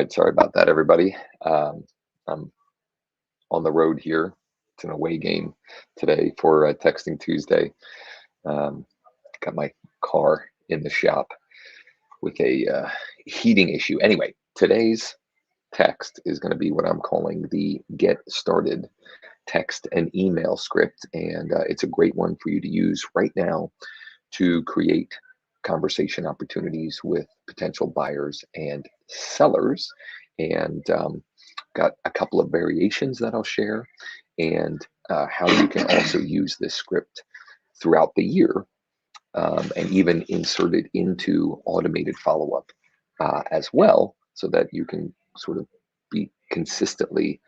Sorry about that, everybody. I'm on the road here. It's an away game today for Texting Tuesday. Um, got my car in the shop with a heating issue. Anyway, today's text is going to be what I'm calling the Get Started text and email script. And it's a great one for you to use right now to create conversation opportunities with potential buyers and sellers. And got a couple of variations that I'll share, and how you can also use this script throughout the year, and even insert it into automated follow-up as well, so that you can sort of be consistently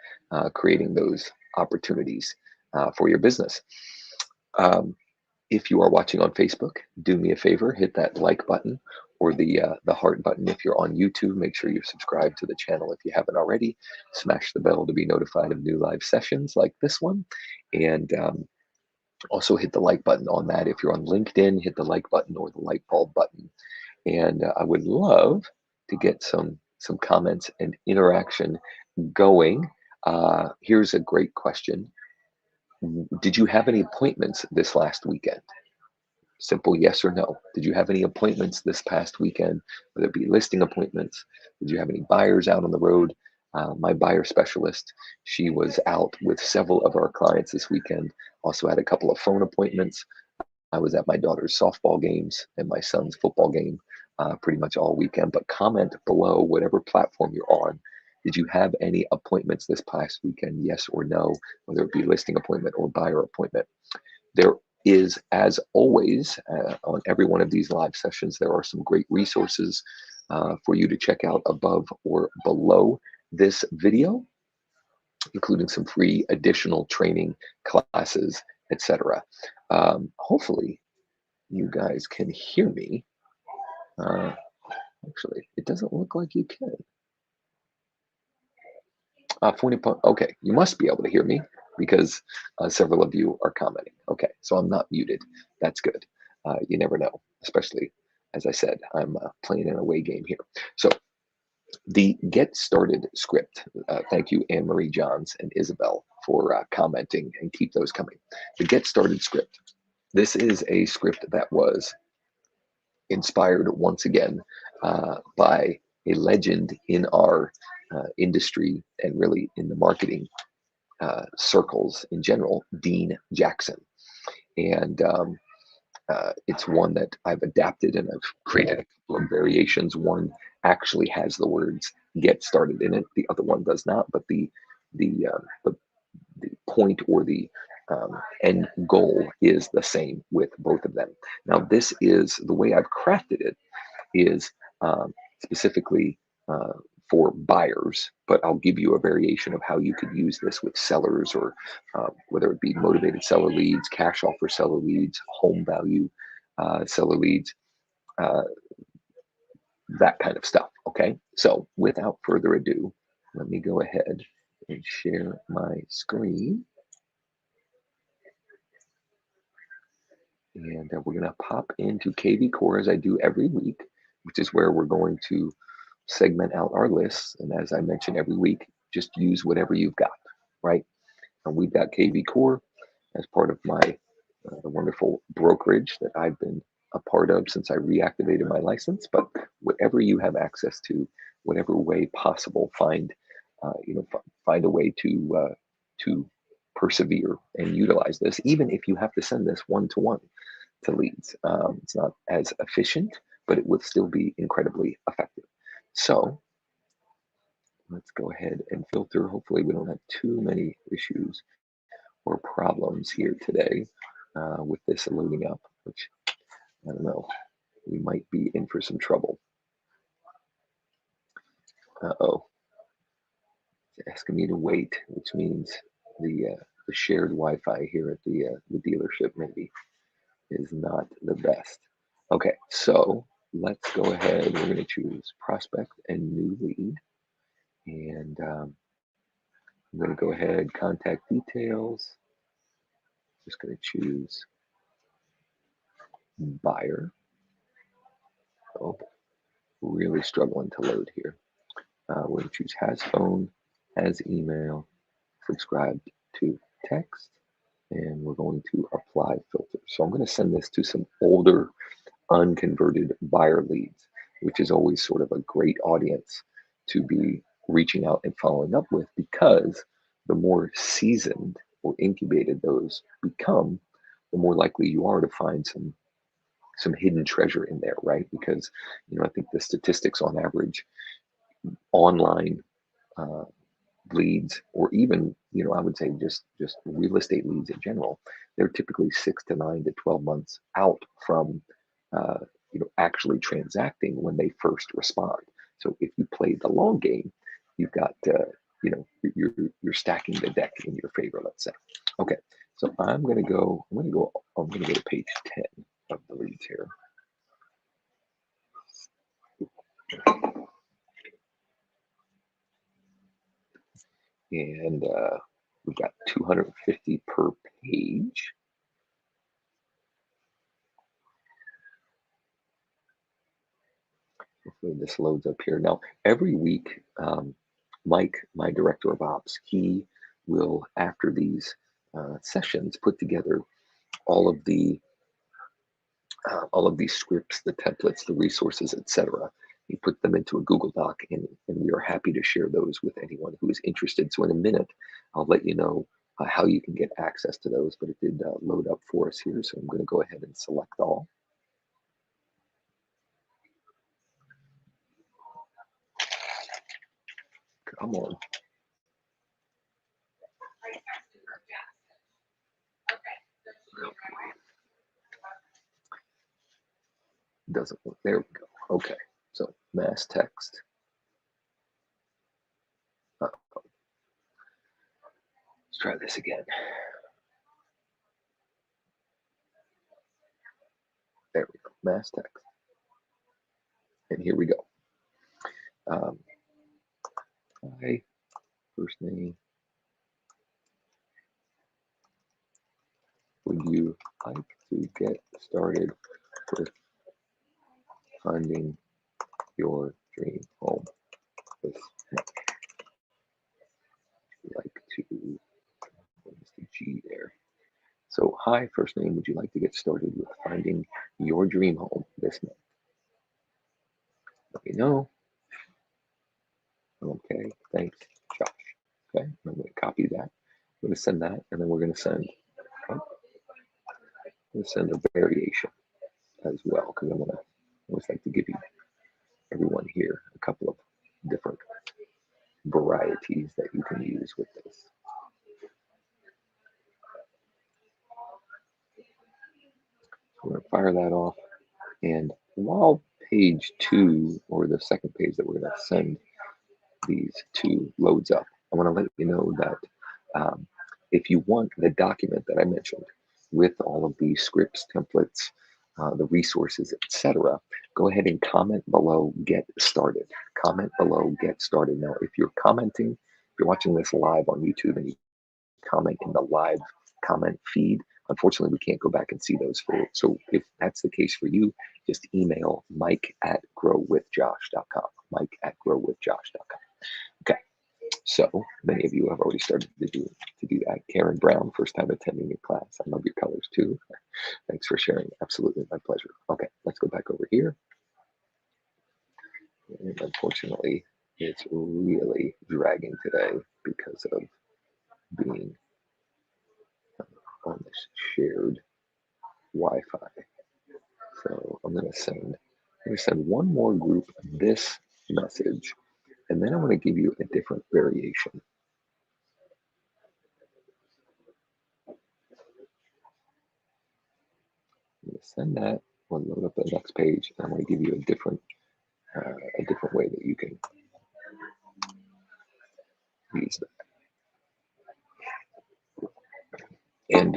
creating those opportunities for your business. Um, if you are watching on Facebook, do me a favor, hit that like button or the heart button. If you're on YouTube, make sure you're subscribed to the channel if you haven't already. Smash the bell to be notified of new live sessions like this one. And also hit the like button on that. If you're on LinkedIn, hit the like button or the light bulb button. And I would love to get some comments and interaction going. Here's a great question. Did you have any appointments this last weekend? Simple yes or no. Did you have any appointments this past weekend, whether it be listing appointments? Did you have any buyers out on the road? My buyer specialist, she was out with several of our clients this weekend. Also had a couple of phone appointments. I was at my daughter's softball games and my son's football game pretty much all weekend. But comment below, whatever platform you're on. Did you have any appointments this past weekend? Yes or no, whether it be listing appointment or buyer appointment. There is, as always, on every one of these live sessions, there are some great resources for you to check out above or below this video, including some free additional training classes, etc. Hopefully, you guys can hear me. Actually, it doesn't look like you can. 40 okay, you must be able to hear me because several of you are commenting. Okay, so I'm not muted. That's good. You never know, especially, as I said, I'm playing an away game here. So the Get Started script, thank you, Anne-Marie Johns and Isabel, for commenting, and keep those coming. The Get Started script. This is a script that was inspired once again by a legend in our industry and really in the marketing circles in general, Dean Jackson. And it's one that I've adapted, and I've created a couple of variations. One actually has the words "get started" in it. The other one does not, but the point or the end goal is the same with both of them. Now, this is the way I've crafted it is specifically for buyers, but I'll give you a variation of how you could use this with sellers, or whether it be motivated seller leads, cash offer seller leads, home value seller leads, that kind of stuff. Okay, so without further ado, let me go ahead and share my screen. And we're going to pop into KV Core as I do every week, which is where we're going to segment out our lists. And as I mention every week, just use whatever you've got, right? And we've got KV Core as part of my the wonderful brokerage that I've been a part of since I reactivated my license. But whatever you have access to, whatever way possible, find find a way to persevere and utilize this, even if you have to send this one-to-one to leads. It's not as efficient, but it would still be incredibly effective. So let's go ahead and filter. Hopefully we don't have too many issues or problems here today with this loading up, which I don't know, we might be in for some trouble. Uh-oh, it's asking me to wait, which means the shared Wi-Fi here at the dealership maybe is not the best. Okay, so let's go ahead. We're going to choose prospect and new lead. And I'm going to go ahead, contact details. Just going to choose buyer. Oh, really struggling to load here. We're going to choose has phone, has email, subscribed to text, and we're going to apply filters. So I'm going to send this to some older unconverted buyer leads, which is always sort of a great audience to be reaching out and following up with, because the more seasoned or incubated those become, the more likely you are to find some hidden treasure in there, right? Because I think the statistics on average online uh, leads, or even I would say just real estate leads in general, they're typically 6 to 9 to 12 months out from uh, actually transacting when they first respond. So if you play the long game, you've got you're stacking the deck in your favor, let's say. Okay, so I'm gonna go to page 10 of the leads here. And we've got 250 per page. Hopefully this loads up here. Now, every week, Mike, my director of ops, he will, after these sessions, put together all of the scripts, the templates, the resources, etc. He put them into a Google Doc, and we are happy to share those with anyone who is interested. So in a minute, I'll let you know how you can get access to those, but it did load up for us here. So I'm going to go ahead and select all. Come on. Doesn't work. There we go. Okay. So mass text. Let's try this again. There we go. Mass text. And here we go. Hi, first name. Would you like to get started with finding your dream home this month? Like to, what is the G there? So, hi, first name. Would you like to get started with finding your dream home this month? Let me know. Okay, thanks, Josh. Okay, I'm going to copy that. I'm going to send that, and then we're going to send. Okay, I'm going to send a variation as well, because I always like to give you everyone here a couple of different varieties that you can use with this. So we're going to fire that off, and while page 2, or the second page that we're going to send these to, loads up, I want to let you know that if you want the document that I mentioned with all of the scripts, templates, the resources, etc., go ahead and comment below, get started. Comment below, get started. Now, if you're commenting, if you're watching this live on YouTube and you comment in the live comment feed, unfortunately, we can't go back and see those for you. So if that's the case for you, just email mike@growwithjosh.com, mike@growwithjosh.com. Okay. So many of you have already started to do that. Karen Brown, first time attending your class. I love your colors too. Thanks for sharing. Absolutely, my pleasure. Okay, let's go back over here. And unfortunately, it's really dragging today because of being on this shared Wi-Fi. So I'm going to send one more group this message, and then I'm going to give you a different variation. I'm going to send that. We'll load up the next page, and I'm going to give you a different way that you can use that. And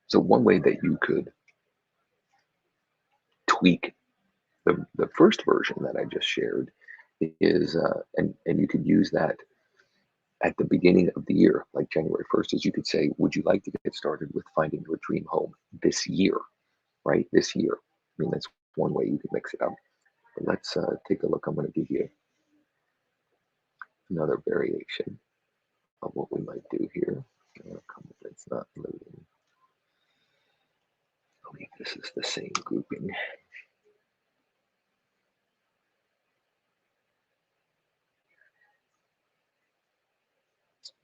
so one way that you could tweak the first version that I just shared is, and you could use that at the beginning of the year, like January 1st, is you could say, would you like to get started with finding your dream home this year, right? This year. I mean, that's one way you could mix it up. But let's take a look. I'm going to give you another variation of what we might do here. It's not loading. I believe this is the same grouping.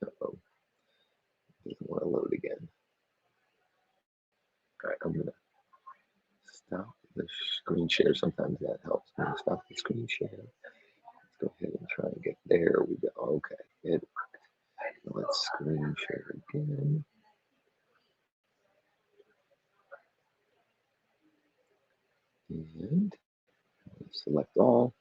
Uh-oh. Doesn't want to load again. All right, I'm going to stop the screen share. Sometimes that helps. I'm going to stop the screen share. Let's go ahead and try and get there. We go. Okay, it worked. Let's screen share again. And select all.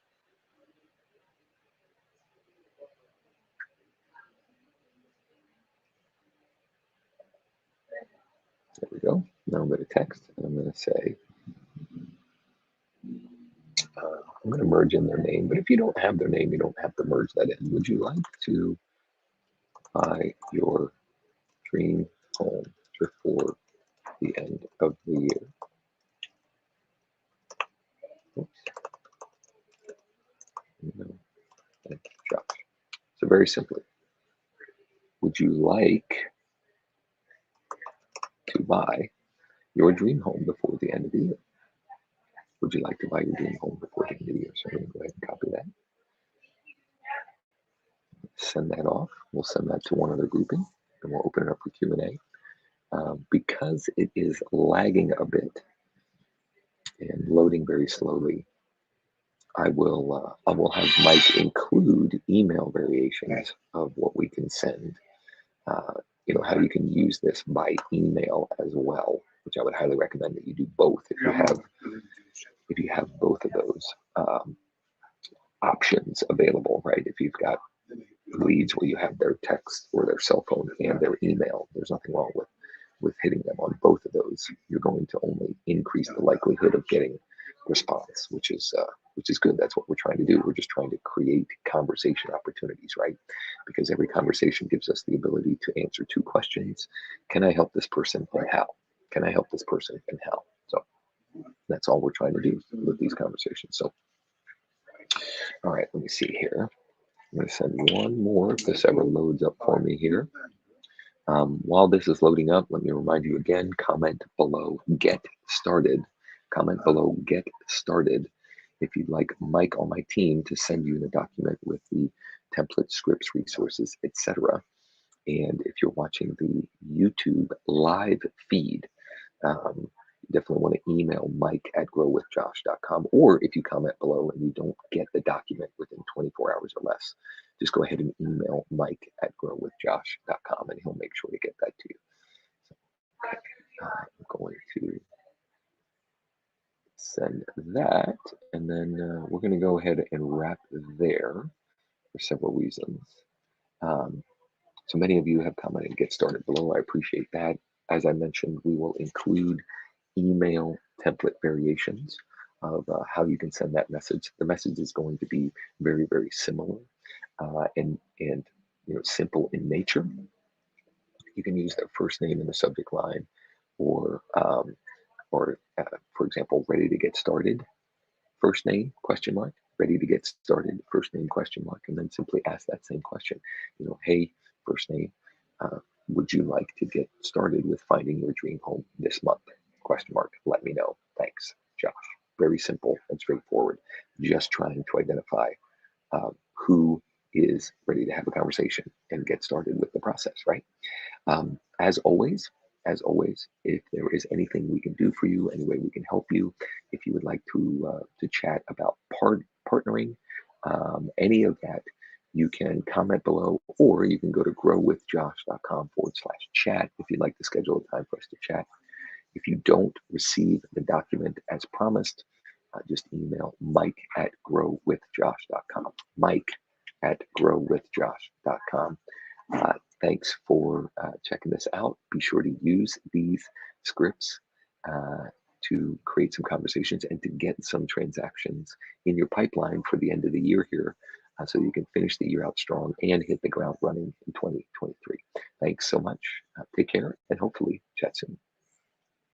There we go. Now I'm going to text, and I'm going to say, I'm going to merge in their name. But if you don't have their name, you don't have to merge that in. Would you like to buy your dream home before the end of the year? Oops. No. Thank you, Josh. So very simply, would you like to buy your dream home before the end of the year? Would you like to buy your dream home before the end of the year? So I'm going to go ahead and copy that. Send that off. We'll send that to one other grouping, and we'll open it up for Q&A. Because it is lagging a bit and loading very slowly, I will have Mike include email variations of what we can send. How you can use this by email as well, which I would highly recommend that you do both if you have both of those options available, right? If you've got leads where you have their text or their cell phone and their email, there's nothing wrong with hitting them on both of those. You're going to only increase the likelihood of getting response, which is good. That's what we're trying to do. We're just trying to create conversation opportunities, right? Because every conversation gives us the ability to answer two questions. Can I help this person, and how? Can I help this person, and how? So that's all we're trying to do with these conversations. So, all right, let me see here. I'm going to send one more if this ever loads up for me here. While this is loading up, let me remind you again, comment below, get started. Comment below, get started. If you'd like Mike on my team to send you the document with the templates, scripts, resources, etc. And if you're watching the YouTube live feed, definitely want to email Mike at growwithjosh.com. Or if you comment below and you don't get the document within 24 hours or less, just go ahead and email Mike at growwithjosh.com and he'll make sure to get that to you. So, okay, I'm going to send that, and then we're going to go ahead and wrap there for several reasons. So many of you have commented, get started below. I appreciate that. As I mentioned, we will include email template variations of how you can send that message. The message is going to be very, very similar and simple in nature. You can use their first name in the subject line, or for example, ready to get started. First name, question mark, ready to get started, first name, question mark, and then simply ask that same question. Hey, first name, would you like to get started with finding your dream home this month? Question mark, let me know. Thanks, Josh. Very simple and straightforward. Just trying to identify who is ready to have a conversation and get started with the process, right? As always, if there is anything we can do for you, any way we can help you, if you would like to chat about partnering, any of that, you can comment below, or you can go to growwithjosh.com/chat if you'd like to schedule a time for us to chat. If you don't receive the document as promised, just email Mike at growwithjosh.com. Mike at growwithjosh.com. Thanks for checking this out. Be sure to use these scripts to create some conversations and to get some transactions in your pipeline for the end of the year here, so you can finish the year out strong and hit the ground running in 2023. Thanks so much. Take care and hopefully chat soon.